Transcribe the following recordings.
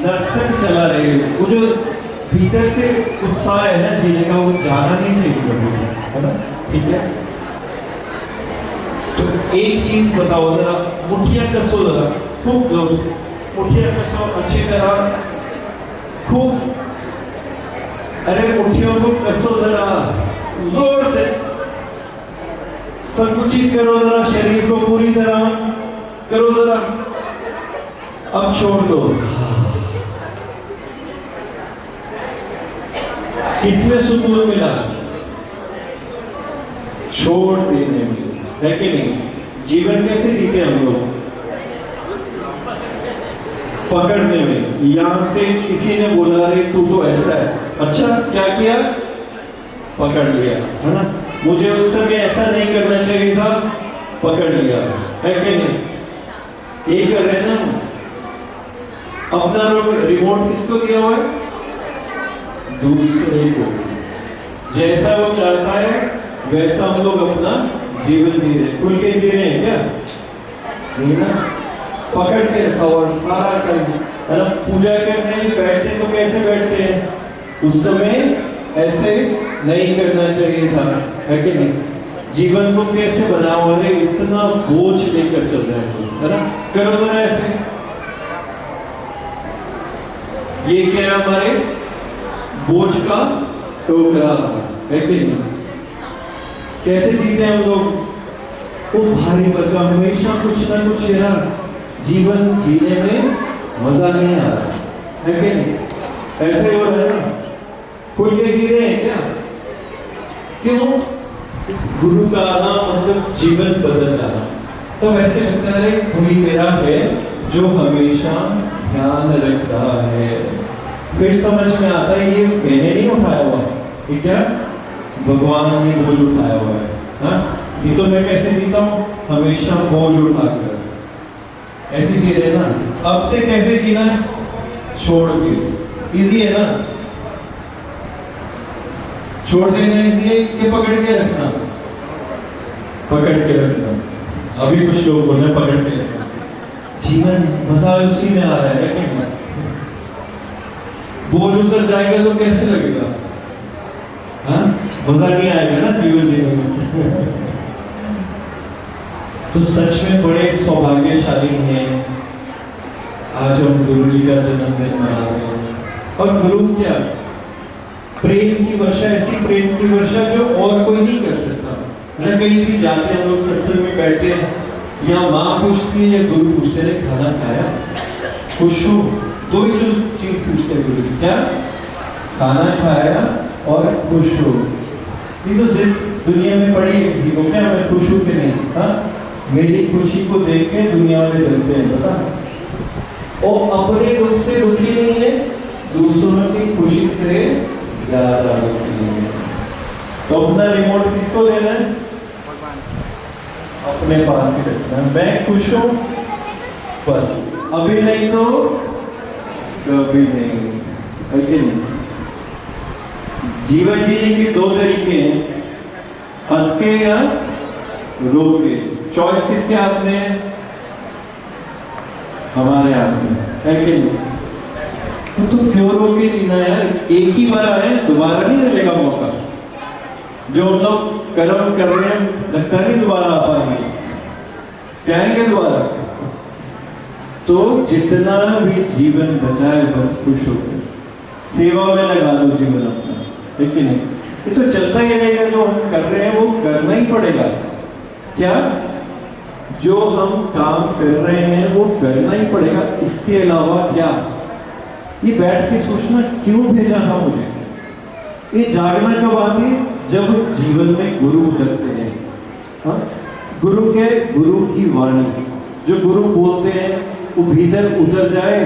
नर्तक चला रहे हो, वो जो भीतर से उत्साह है ना जीने का, वो जाना नहीं चाहिए कभी भी, है ना? ठीक है, तो एक चीज बताओ जरा, मुठियां कसो जरा, खूब जोर से मुठियां कसो अच्छी तरह, खूब, अरे मुठियों को कसो जरा जोर से, संकुचित करो जरा शरीर को, पूरी तरह करो जरा, अब छोड़ दो। किसमें सुकून मिला? छोड़ देने में, है कि नहीं? जीवन कैसे जीते हम लोग? पकड़ने में। यहां से किसी ने बोला रे तू तो ऐसा है, अच्छा क्या किया? पकड़ लिया, है ना? मुझे उस समय ऐसा नहीं करना चाहिए था, पकड़ लिया, है कि नहीं? यही कर रहे हैं ना? अपना रिमोट किसको दिया हुआ है? दूसरे को। जैसा वो चाहता है वैसा हम लोग अपना जीवन जी रहे, खुल के जी रहे हैं क्या? नहीं ना? पकड़ के रखा हुआ सारा काम, है ना? पूजा करने बैठते तो कैसे बैठते हैं? उस समय ऐसे नहीं करना चाहिए था, है कि नहीं? जीवन को कैसे बना हुआ है, इतना बोझ लेकर चल रहे हैं, है ना? करो जरा ऐसे, ये क्या है हमारे बोझ का टोकरा, है कि नहीं? कैसे जीते हैं हम लोग? वो भारी बचा, हमेशा कुछ ना कुछ यार, जीवन जीने में मजा नहीं आ रहा, है कि नहीं? ऐसे हो रहा है ना? खुल के जी रहे हैं क्या? क्यों? गुरु का आना मतलब जीवन बदल जाना। तो वैसे लगता है कोई मेरा है जो हमेशा ध्यान रख रहा है। फिर समझ में आता है ये मैंने नहीं उठाया हुआ, ये क्या भगवान ने बोझ उठाया हुआ है। हाँ, ये तो मैं कैसे जीता हूँ? हमेशा बोझ उठाकर, ऐसे जी रहे ना? अब से कैसे जीना है? छोड़ के। इजी है ना? छोड़ देना इजी है कि पकड़ के रखना? पकड़ के रखना। अभी कुछ लोग बोल रहे पकड़ के रखना। जीवन मजा उसी में आ रहा है, लेकिन बोझ उतर जाएगा तो कैसे लगेगा? हाँ, मजा नहीं आएगा ना जीवन जीने में। तो सच में बड़े सौभाग्यशाली हैं आज हम गुरु जी का जन्मदिन मना रहे हैं। और गुरु क्या? प्रेम की वर्षा, ऐसी प्रेम की वर्षा जो और कोई नहीं कर सकता। ना कहीं भी जाते हैं लोग, सत्संग में बैठते हैं, या माँ पूछती है या गुरु पूछते हैं खाना खाया, खुश हो? दो ही जो चीज पूछते हैं गुरु जी, क्या? खाना खाया और खुश हो। ये तो दुनिया में पड़ी है किसी को, क्या मैं खुश हूँ कि नहीं? हाँ, मेरी खुशी को देख के दुनिया में चलते हैं, पता? और अपने दुख से दुखी नहीं है, दूसरों की खुशी से ज्यादा दुखी नहीं है। तो अपना रिमोट किसको देना है? अपने पास ही रखना है। मैं खुश हूँ बस, अभी नहीं तो कभी नहीं, है कि नहीं? जीवन जीने के दो तरीके हैं, हंस के या रो के। चॉइस किसके हाथ में है? हमारे हाथ में, है कि नहीं? तो क्यों रो के जीना यार? एक ही बार आए, दोबारा नहीं मिलेगा मौका। जो हम लोग कर्म कर रहे हैं लगता नहीं दोबारा आ पाएंगे, क्या आएंगे दोबारा? तो जितना भी जीवन बचाए बस खुश होकर सेवा में लगा दो जीवन अपना, है कि नहीं? ये तो चलता ही रहेगा, जो हम कर रहे हैं वो करना ही पड़ेगा। क्या? जो हम काम कर रहे हैं वो करना ही पड़ेगा, इसके अलावा क्या? ये बैठ के सोचना क्यों भेजा था मुझे, ये जागना कब आती? जब जीवन में गुरु उतरते हैं। हाँ? गुरु की वाणी, जो गुरु बोलते हैं वो भीतर उतर जाए,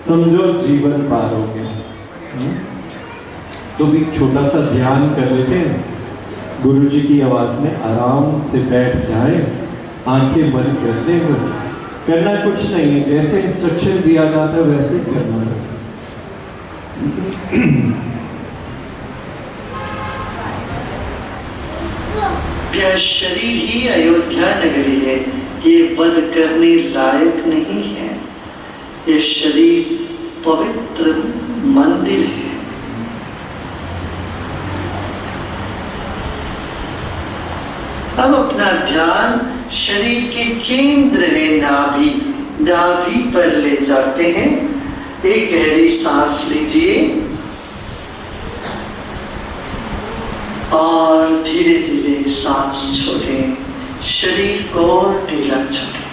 समझो जीवन पार हो गया। तो भी छोटा सा ध्यान कर लेते हैं, गुरु जी की आवाज में आराम से बैठ जाए, आंखें बंद कर दे, बस करना कुछ नहीं है, जैसे इंस्ट्रक्शन दिया जाता है वैसे करना है। यह शरीर ही अयोध्या नगरी है, ये वध करने लायक नहीं है। ये शरीर पवित्र मंदिर है। अब अपना ध्यान शरीर के केंद्र में नाभि पर ले जाते हैं। एक गहरी सांस लीजिए और धीरे धीरे सांस छोड़ें। शरीर को ढीला छोड़ें।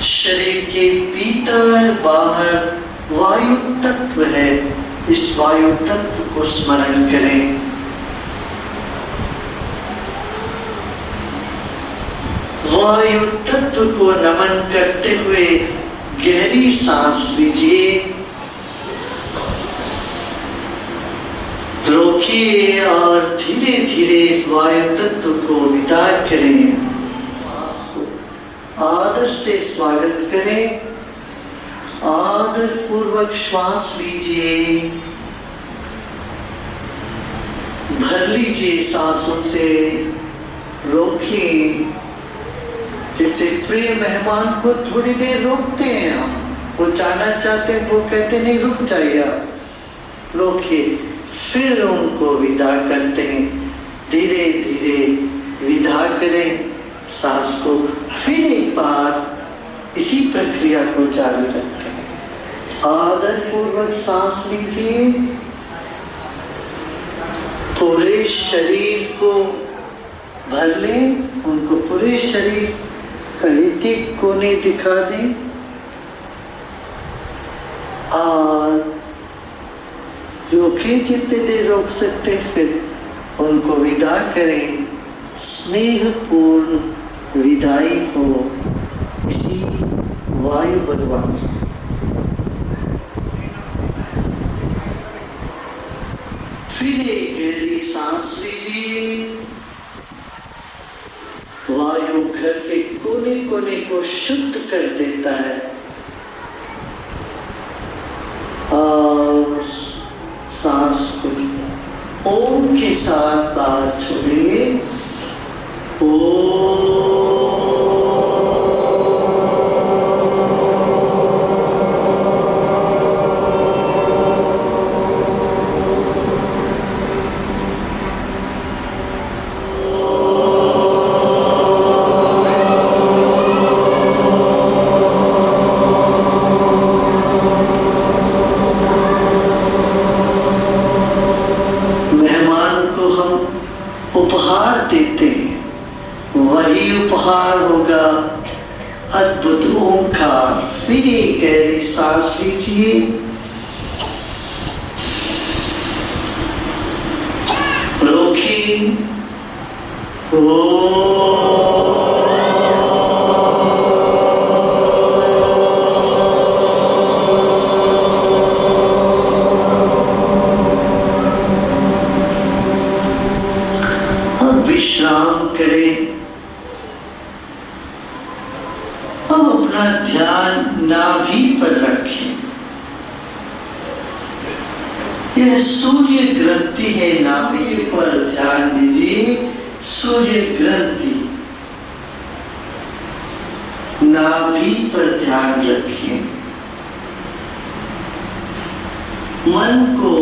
शरीर के भीतर बाहर वायु तत्व है, इस वायु तत्व को स्मरण करें। वायु तत्व को नमन करते हुए गहरी सांस लीजिए, रोकिए और धीरे धीरे इस वायु तत्व को विदा करें। सांस को आदर से स्वागत करें। आदर पूर्वक श्वास लीजिए, भर लीजिए सांसों से, रोकिए। जैसे प्रिय मेहमान को थोड़ी देर रोकते हैं हम, वो जाना चाहते हैं, वो कहते नहीं रुक जाइए आप, रोकिए, फिर उनको विदा करते हैं। धीरे धीरे विदा करें सांस को। फिर एक बार इसी प्रक्रिया को जारी रखते हैं। आदर पूर्वक सांस लीजिए, पूरे शरीर को भर लें, उनको पूरे शरीर का एक एक कोने दिखा दें और रोके जितने देर रोक सकते फिर उनको विदा करें। स्नेहपूर्ण विदाई हो इसी वायु भगवान। फिर एक गहरी सांस लीजिए। वायु घर के कोने कोने को शुद्ध कर देता है और सांस को ओम के साथ बाहर छोड़िए। उपहार देते हैं, वही उपहार होगा अद्भुत ओंकार। फिर एक गहरी सांस लीजिए, रोकिए, विश्राम करें। अब अपना ध्यान नाभि पर रखें। यह सूर्य ग्रंथि है, नाभि पर ध्यान दीजिए। सूर्य ग्रंथि, नाभि पर ध्यान रखें। मन को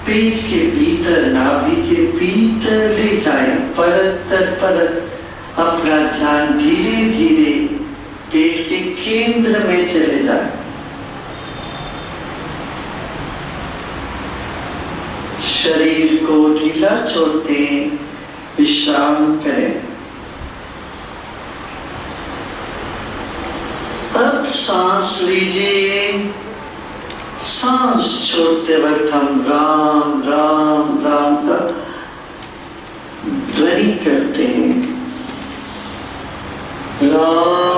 पेट के भीतर, नाभि के भीतर ले जाएं। परत दर परत अपना ध्यान धीरे धीरे पेट के केंद्र में चले जाए। शरीर को ढीला छोड़ते हैं, विश्राम करें। अब सांस लीजिए। सांस छोड़ते वक्त हम राम राम राम का ध्वनि करते हैं। राम